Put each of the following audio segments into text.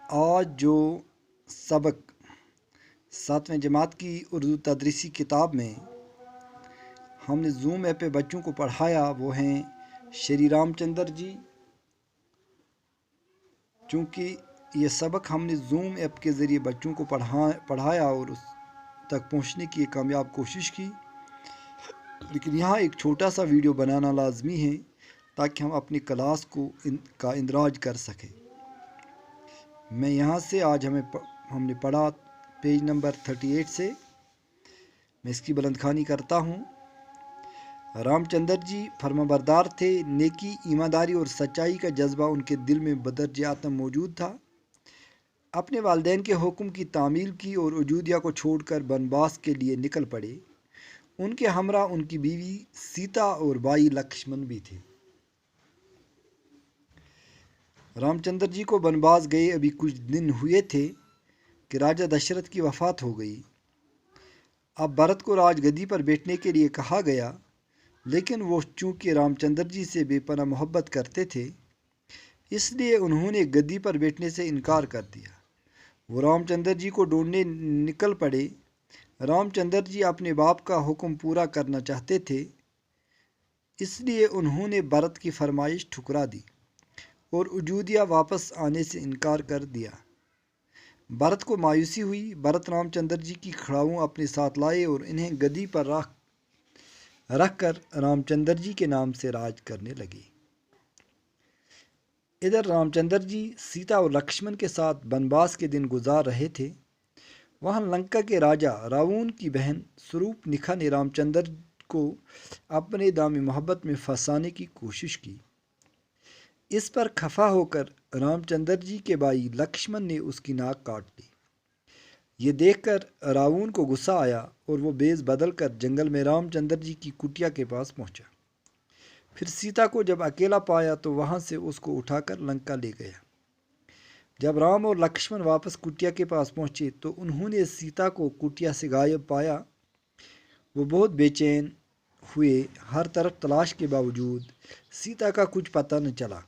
آج جو سبق 7ویں جماعت کی اردو تدریسی کتاب میں ہم نے زوم ایپ پہ بچوں کو پڑھایا وہ ہیں شری رام چندر جی۔ چونکہ یہ سبق ہم نے زوم ایپ کے ذریعے بچوں کو پڑھایا اور اس تک پہنچنے کی ایک کامیاب کوشش کی، لیکن یہاں ایک چھوٹا سا ویڈیو بنانا لازمی ہے تاکہ ہم اپنی کلاس کا اندراج کر سکیں۔ میں یہاں سے آج ہم نے پڑھا پیج نمبر 38 سے، میں اس کی بلند خوانی کرتا ہوں۔ رام چندر جی فرمانبردار تھے، نیکی، ایمانداری اور سچائی کا جذبہ ان کے دل میں بدرجہ آتم موجود تھا۔ اپنے والدین کے حکم کی تعمیل کی اور اجودھیا کو چھوڑ کر بنواس کے لیے نکل پڑے۔ ان کے ہمراہ ان کی بیوی سیتا اور بھائی لکشمن بھی تھے۔ رام چندر جی کو بنواس گئے ابھی کچھ دن ہوئے تھے کہ راجہ دشرتھ کی وفات ہو گئی۔ اب بھرت کو راج گدی پر بیٹھنے کے لیے کہا گیا، لیکن وہ چونکہ رام چندر جی سے بے پناہ محبت کرتے تھے اس لیے انہوں نے گدی پر بیٹھنے سے انکار کر دیا۔ وہ رام چندر جی کو ڈھونڈنے نکل پڑے۔ رام چندر جی اپنے باپ کا حکم پورا کرنا چاہتے تھے، اس لیے انہوں نے بھرت کی فرمائش ٹھکرا دی اور اجودھیا واپس آنے سے انکار کر دیا۔ بھرت کو مایوسی ہوئی۔ بھرت رام چندر جی کی کھڑاؤں اپنے ساتھ لائے اور انہیں گدی پر رکھ کر رام چندر جی کے نام سے راج کرنے لگے۔ ادھر رام چندر جی سیتا اور لکشمن کے ساتھ بنواس کے دن گزار رہے تھے۔ وہاں لنکا کے راجہ راون کی بہن سروپ نکھا نے رام چندر کو اپنے دام محبت میں پھنسانے کی کوشش کی۔ اس پر خفا ہو کر رام چندر جی کے بھائی لکشمن نے اس کی ناک کاٹ لی۔ یہ دیکھ کر راون کو غصہ آیا اور وہ بیز بدل کر جنگل میں رام چندر جی کی کٹیا کے پاس پہنچا۔ پھر سیتا کو جب اکیلا پایا تو وہاں سے اس کو اٹھا کر لنکا لے گیا۔ جب رام اور لکشمن واپس کٹیا کے پاس پہنچے تو انہوں نے سیتا کو کٹیا سے غائب پایا۔ وہ بہت بے چین ہوئے۔ ہر طرف تلاش کے باوجود سیتا کا کچھ پتہ نہ چلا۔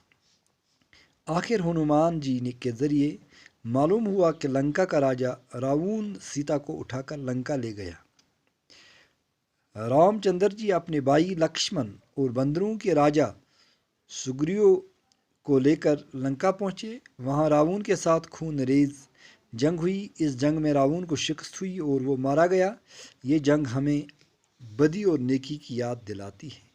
آخر ہنومان جی کے ذریعے معلوم ہوا کہ لنکا کا راجہ راون سیتا کو اٹھا کر لنکا لے گیا۔ رام چندر جی اپنے بھائی لکشمن اور بندروں کے راجہ سگریو کو لے کر لنکا پہنچے۔ وہاں راون کے ساتھ خون ریز جنگ ہوئی۔ اس جنگ میں راون کو شکست ہوئی اور وہ مارا گیا۔ یہ جنگ ہمیں بدی اور نیکی کی یاد دلاتی ہے۔